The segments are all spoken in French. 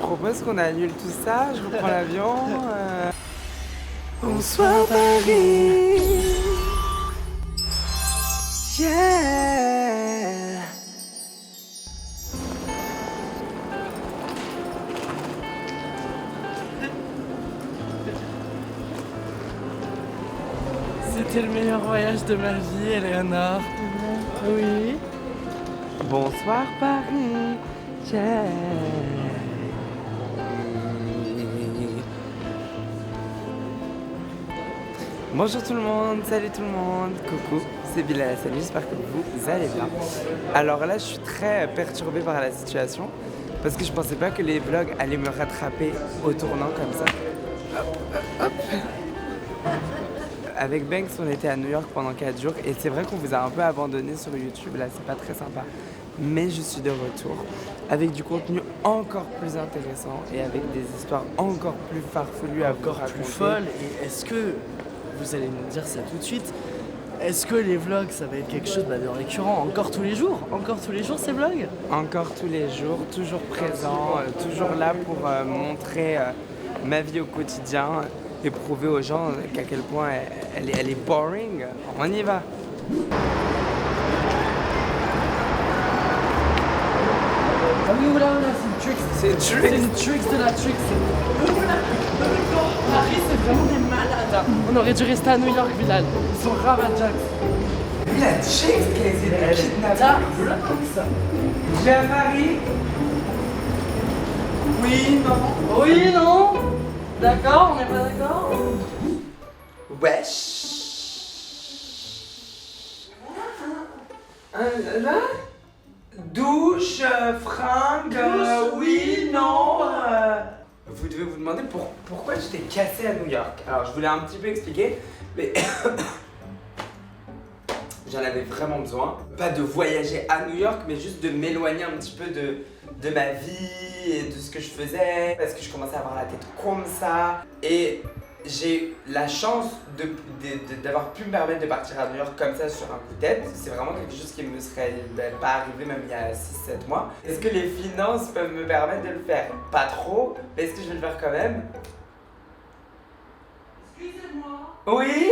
propose qu'on annule tout ça, je reprends l'avion. Bonsoir Paris. Yeah. C'était le meilleur voyage de ma vie, Eleanor. Oui. Bonsoir Paris. Yeah. Bonjour tout le monde, salut tout le monde, coucou, c'est Bilal, salut, j'espère que vous allez bien. Alors là, je suis très perturbée par la situation parce que je pensais pas que les vlogs allaient me rattraper au tournant comme ça. Hop, hop. Avec Banks, on était à New York pendant 4 jours et c'est vrai qu'on vous a un peu abandonné sur YouTube, là, c'est pas très sympa. Mais je suis de retour avec du contenu encore plus intéressant et avec des histoires encore plus farfelues à vous Encore raconter. plus folle. Et est-ce que, vous allez nous dire ça tout de suite, est-ce que les vlogs, ça va être quelque chose de récurrent encore tous les jours? Encore tous les jours ces vlogs? Encore tous les jours, toujours présent, toujours là pour montrer ma vie au quotidien et prouver aux gens qu'à quel point elle est boring. On y va. Ah oui, oula, c'est une trick. C'est une C'est trick. une trick de la trick. Paris, c'est vraiment des malades. On aurait dû rester à New York, Bilal. Ils sont ravageants. La chick qui a essayé de kidnapper. Ça. Je vais à Paris. Oui, non. Oui, non. D'accord, on n'est pas d'accord. Wesh. Là douche, fringue, oui, non. Vous devez vous demander pourquoi j'étais cassé à New York. Alors je voulais un petit peu expliquer, mais j'en avais vraiment besoin. Pas de voyager à New York, mais juste de m'éloigner un petit peu de ma vie et de ce que je faisais. Parce que je commençais à avoir la tête comme ça. Et j'ai la chance d'avoir pu me permettre de partir à New York comme ça sur un coup de tête. C'est vraiment quelque chose qui me serait pas arrivé même il y a 6-7 mois. Est-ce que les finances peuvent me permettre de le faire? Pas trop, mais est-ce que je vais le faire quand même? Excusez-moi. Oui?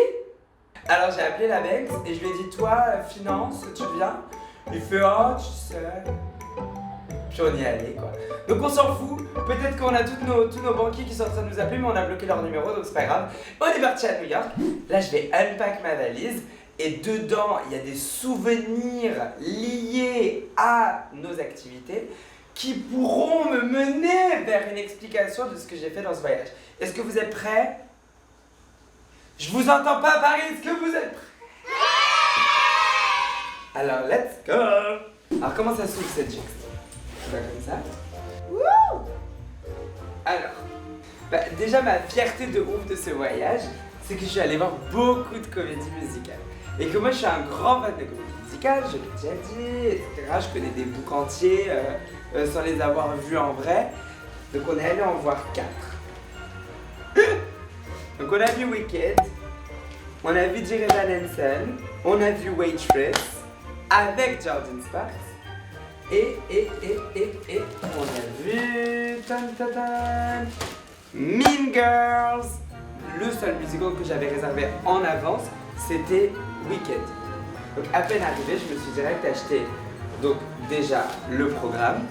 Alors j'ai appelé la Banks et je lui ai dit, toi, finance, tu viens? Il fait, oh, tu sais. Puis on y est allé quoi. Donc on s'en fout, peut-être qu'on a tous nos banquiers qui sont en train de nous appeler, mais on a bloqué leur numéro, donc c'est pas grave. On est parti à New York. Là je vais unpack ma valise et dedans il y a des souvenirs liés à nos activités qui pourront me mener vers une explication de ce que j'ai fait dans ce voyage. Est-ce que vous êtes prêts? Je vous entends pas Paris, est-ce que vous êtes prêts? Alors let's go. Alors comment ça s'ouvre cette juxte? Comme ça. Wouh! Alors, déjà ma fierté de ouf de ce voyage, c'est que je suis allé voir beaucoup de comédies musicales. Et que moi je suis un grand fan de comédies musicales, je l'ai déjà dit, etc. Je connais des bouts entiers sans les avoir vus en vrai. Donc on est allé en voir 4. Donc on a vu Wicked, on a vu Dear Evan Hansen, on a vu Waitress avec Jordan Sparks. Et on a vu Mean Girls. Le seul musical que j'avais réservé en avance, c'était Wicked. Donc à peine arrivé, je me suis direct acheté donc déjà le programme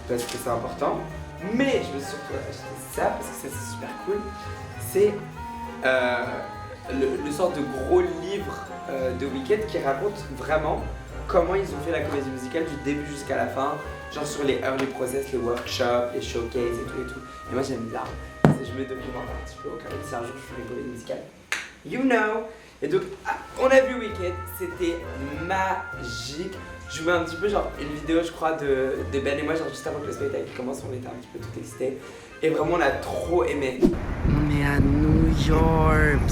parce que c'est important, mais je me suis surtout acheté ça parce que ça c'est super cool. C'est le sort de gros livre de Wicked qui raconte vraiment comment ils ont fait la comédie musicale du début jusqu'à la fin, genre sur les early process, les workshops, les showcases et tout. Et moi j'aime bien, je me documente un petit peu au cas où si un jour je fais une comédie musicale. You know. Et donc on a vu Wicked, c'était magique. Je vous mets un petit peu genre une vidéo je crois de Ben et moi, genre juste avant que le spectacle commence, on était un petit peu tout excités. Et vraiment on a trop aimé. On est à New York.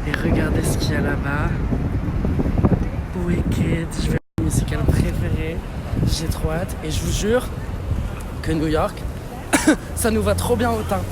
Et regardez ce qu'il y a là-bas. Wicked, je vais mon musical préféré, j'ai trop hâte et je vous jure que New York, ça nous va trop bien au teint.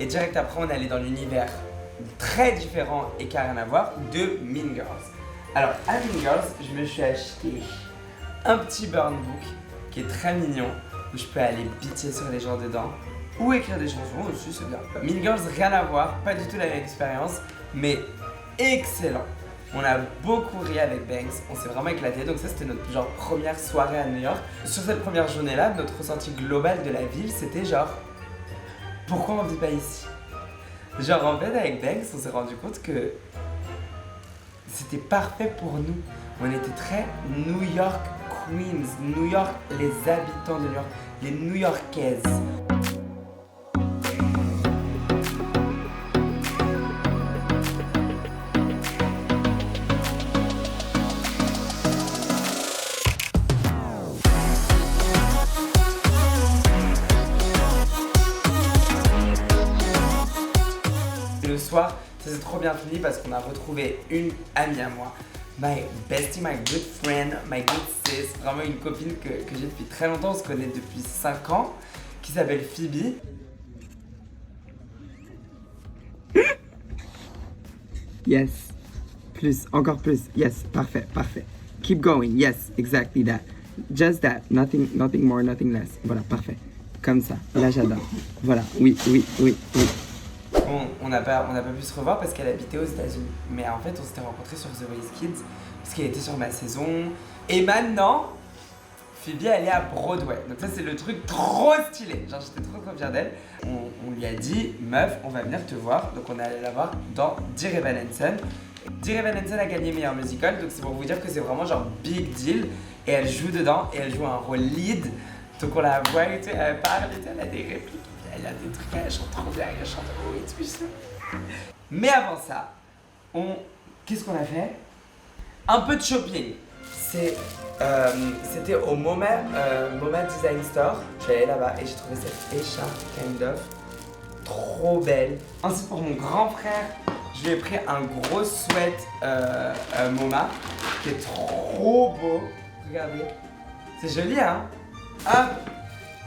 direct après, on est allé dans l'univers très différent et qui n'a rien à voir de Mean Girls. Alors, à Mean Girls, je me suis acheté un petit burn book qui est très mignon, où je peux aller bitcher sur les gens dedans, ou écrire des chansons aussi, c'est bien. Mean Girls, rien à voir, pas du tout la même expérience, mais excellent. On a beaucoup ri avec Banks, on s'est vraiment éclaté, donc ça c'était notre genre première soirée à New York. Sur cette première journée-là, notre ressenti global de la ville, c'était genre, pourquoi on vit pas ici? Genre en fait avec Banks, on s'est rendu compte que c'était parfait pour nous. On était très New York Queens, New York, les habitants de New York, les New Yorkaises. Le soir, ça s'est trop bien fini parce qu'on a retrouvé une amie à moi, my bestie, my good friend, my good sis, vraiment une copine que j'ai depuis très longtemps, on se connaît depuis 5 ans, qui s'appelle Phoebe. Yes, plus, encore plus, yes, parfait, parfait. Keep going, yes, exactly that. Just that, nothing more, nothing less. Voilà, parfait. Comme ça, là j'adore. Voilà, oui. Bon, on n'a pas pu se revoir parce qu'elle habitait aux États-Unis. Mais en fait, on s'était rencontrés sur The Voice Kids parce qu'elle était sur ma saison. Et maintenant, Phoebe, elle est à Broadway. Donc ça, c'est le truc trop stylé. Genre, j'étais trop fière d'elle. On lui a dit, meuf, on va venir te voir. Donc on est allé la voir dans Dear Evan Hansen. Dear Evan Hansen a gagné meilleur musical. Donc c'est pour vous dire que c'est vraiment genre big deal. Et elle joue dedans et elle joue un rôle lead. Donc on la voit, et elle parle, et elle a des répliques. Elle a des trucs, elle chante trop bien, elle chante trop et tout ça. Mais avant ça, qu'est-ce qu'on a fait? Un peu de shopping. C'était au MoMA Design Store. Je suis allée là-bas et j'ai trouvé cette écharpe kind of trop belle. Ensuite pour mon grand frère, je lui ai pris un gros sweat MoMA qui est trop beau. Regardez, c'est joli hein. Hop.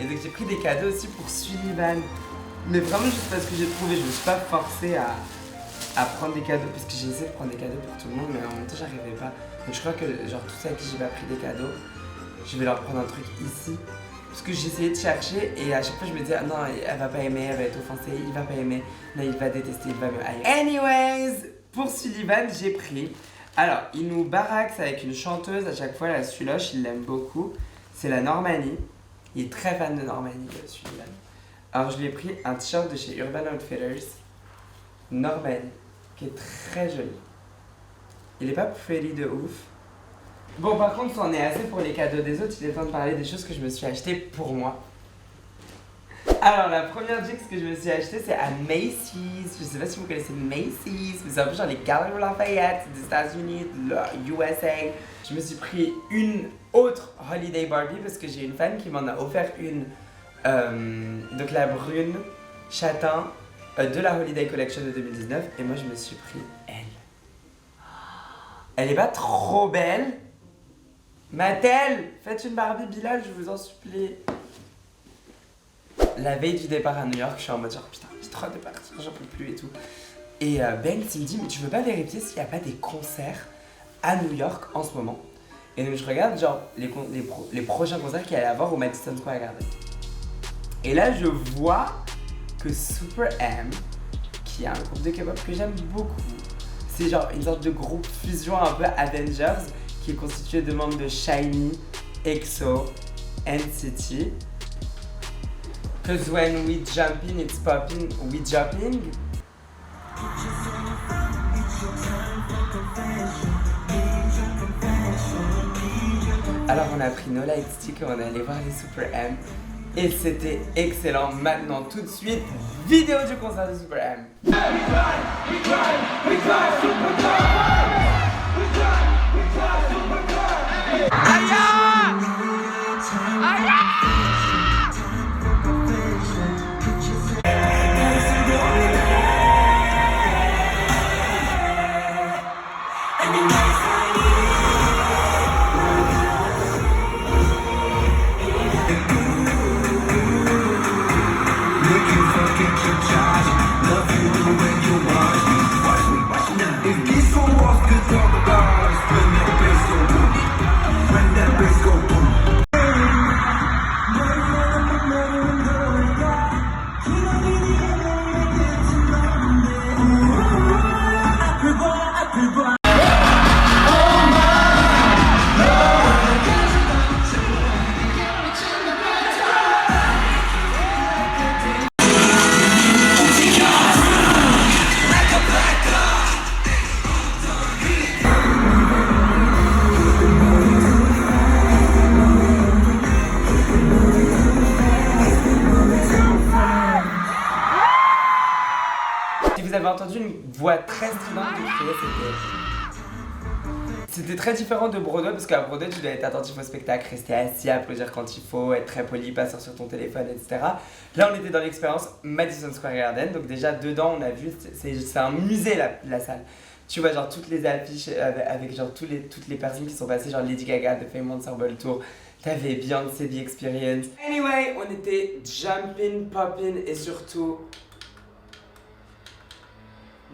Et donc j'ai pris des cadeaux aussi pour Sullivan. Mais vraiment juste parce que j'ai trouvé, je me suis pas forcée à prendre des cadeaux. Parce que j'ai essayé de prendre des cadeaux pour tout le monde, mais en même temps j'arrivais pas. Donc je crois que genre tous ceux à qui j'ai pas pris des cadeaux, je vais leur prendre un truc ici. Parce que j'essayais de chercher et à chaque fois je me disais ah non elle va pas aimer, elle va être offensée, il va pas aimer, non il va détester, il va me haïr. Anyways, pour Sullivan j'ai pris. Alors il nous baraque avec une chanteuse à chaque fois, la Suloche, il l'aime beaucoup. C'est la Normani. Il est très fan de Normani, Sullivan. Alors je lui ai pris un t-shirt de chez Urban Outfitters, Normani, qui est très joli. Il est pas pretty de ouf. Bon par contre, c'en est assez pour les cadeaux des autres, il est temps de parler des choses que je me suis achetées pour moi. Alors la première jeans que je me suis achetée, c'est à Macy's. Je sais pas si vous connaissez Macy's, mais c'est un peu genre les Galeries Lafayette des États-Unis, de USA. Je me suis pris une autre Holiday Barbie parce que j'ai une fan qui m'en a offert une. Donc la brune châtain de la Holiday Collection de 2019. Et moi je me suis pris elle. Elle est pas trop belle? Mattel, faites une Barbie Bilal, je vous en supplie. La veille du départ à New York, je suis en mode genre putain, j'ai trop hâte de partir, j'en peux plus et tout. Et Banks il me dit mais tu veux pas vérifier s'il n'y a pas des concerts à New York en ce moment? Et donc je regarde genre les prochains concerts qu'il allait avoir au Madison Square Garden. Et là je vois que Super M, qui est un groupe de K-pop que j'aime beaucoup, c'est genre une sorte de groupe fusion un peu Avengers qui est constitué de membres de SHINee, EXO, NCT. Cause when we jumping, it's popping, we jumping. Alors on a pris nos light sticks et on est allé voir les Super M. Et c'était excellent. Maintenant tout de suite, vidéo du concert de Super M. voix très stridente de crier, c'était très différent de Broadway, parce qu'à Broadway, tu dois être attentif au spectacle, rester assis, applaudir quand il faut, être très poli, pas sortir ton téléphone, etc. Là, on était dans l'expérience Madison Square Garden, donc déjà dedans, on a vu, c'est un musée la salle. Tu vois genre toutes les affiches avec genre toutes les personnes qui sont passées, genre Lady Gaga de Fame Once World Tour, t'avais Beyoncé The Experience. Anyway, on était jumping, popping et surtout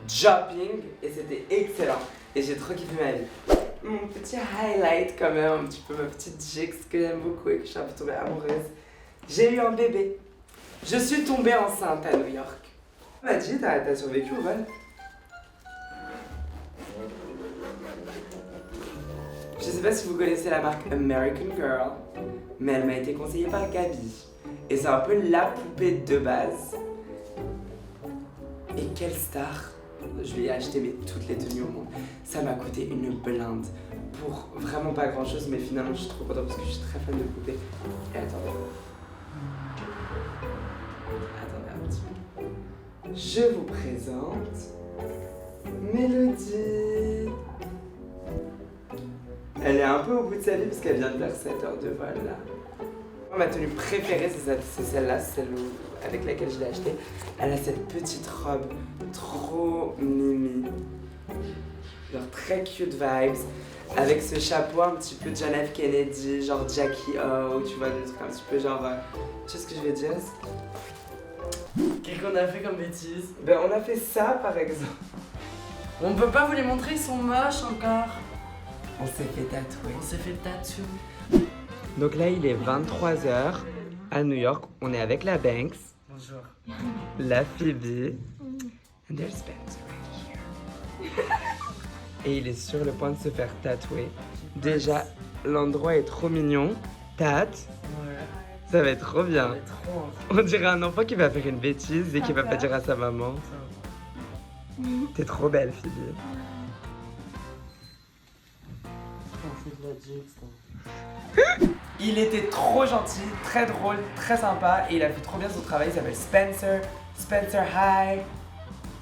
jopping et c'était excellent. Et j'ai trop kiffé ma vie. Mon petit highlight quand même, un petit peu ma petite Jix que j'aime beaucoup et que je suis un peu tombée amoureuse. J'ai eu un bébé. Je suis tombée enceinte à New York. On m'a dit, t'as survécu au vol? Je sais pas si vous connaissez la marque American Girl, mais elle m'a été conseillée par Gabi. Et c'est un peu la poupée de base. Et quelle star! Je lui ai acheté toutes les tenues au monde. Ça m'a coûté une blinde pour vraiment pas grand chose, mais finalement je suis trop contente parce que je suis très fan de poupées. Et attendez un petit peu. Je vous présente Mélodie. Elle est un peu au bout de sa vie parce qu'elle vient de faire 7 heures de vol là. Ma tenue préférée c'est celle-là, celle avec laquelle je l'ai achetée. Elle a cette petite robe trop mimi, genre très cute vibes, avec ce chapeau un petit peu John F. Kennedy, genre Jackie O, tu vois, des trucs un petit peu genre... tu sais ce que je vais dire? Qu'est-ce qu'on a fait comme bêtise? Ben on a fait ça par exemple. On peut pas vous les montrer, ils sont moches encore. On s'est fait tatouer. On s'est fait tatou. Donc là il est 23h à New York, on est avec la Banks. Bonjour. La Phoebe. And there's Spencer right here. Et il est sur le point de se faire tatouer. Déjà, l'endroit est trop mignon. Tate. Ouais. Ça va être trop bien. Ça va être trop enfant. On dirait un enfant qui va faire une bêtise et qui va pas dire à sa maman. T'es trop belle, Phoebe. On fait de la Jix. Il était trop gentil, très drôle, très sympa et il a fait trop bien son travail. Il s'appelle Spencer. Spencer, hi.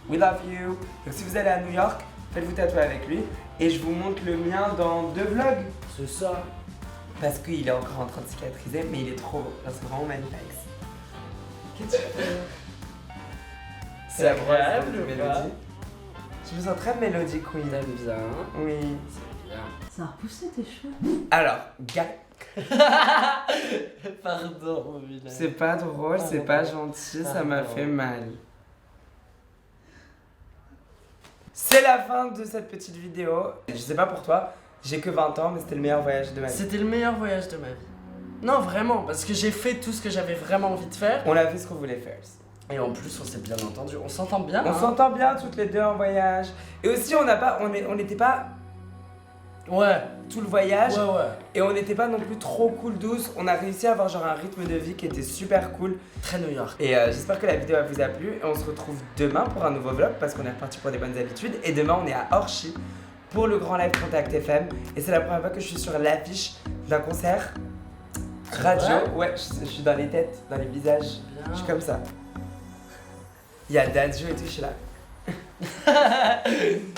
We love you. Donc si vous allez à New York, faites-vous tatouer avec lui. Et je vous montre le mien dans 2 vlogs. C'est ça. Parce qu'il est encore en train de cicatriser, mais il est trop beau. C'est vraiment magnifique. Qu'est-ce que tu fais? C'est agréable de ou pas? Mélodie. Je me sens très Melody Queen. T'aimes bien? Oui. C'est bien. Ça a repoussé tes cheveux. Alors, Pardon, mon vilain. c'est pas drôle, c'est pas gentil, ça m'a Pardon. fait mal. C'est la fin de cette petite vidéo. Je sais pas pour toi, j'ai que 20 ans, mais c'était le meilleur voyage de ma vie. C'était le meilleur voyage de ma vie. Non, vraiment, parce que j'ai fait tout ce que j'avais vraiment envie de faire. On a fait ce qu'on voulait faire. Et en plus, on s'est bien entendu. On s'entend bien. On hein. s'entend bien toutes les deux en voyage. Et aussi, on n'était pas Ouais. tout le voyage. Ouais. Et on n'était pas non plus trop cool douce. On a réussi à avoir genre un rythme de vie qui était super cool. Très New York. Et j'espère que la vidéo vous a plu. Et on se retrouve demain pour un nouveau vlog parce qu'on est reparti pour des bonnes habitudes. Et demain, on est à Orchy pour le grand live Contact FM. Et c'est la première fois que je suis sur l'affiche d'un concert radio. Ouais, je suis dans les têtes, dans les visages. Bien. Je suis comme ça. Il y a Dadju et tout, je suis là.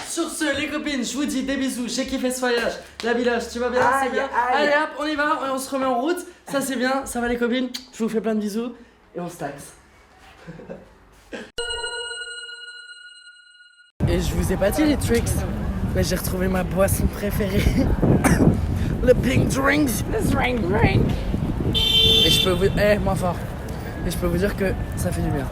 Sur ce, les copines, je vous dis des bisous. J'ai kiffé ce voyage. La village, tu vas bien? Aïe, C'est bien. aïe. Allez hop, on y va. Et on se remet en route. Ça, c'est bien. Ça va, les copines? Je vous fais plein de bisous. Et on se taxe. Et je vous ai pas dit les tricks, mais j'ai retrouvé ma boisson préférée. Le pink drink. Le drink. Et je peux vous... moins fort. Et je peux vous dire que ça fait du bien.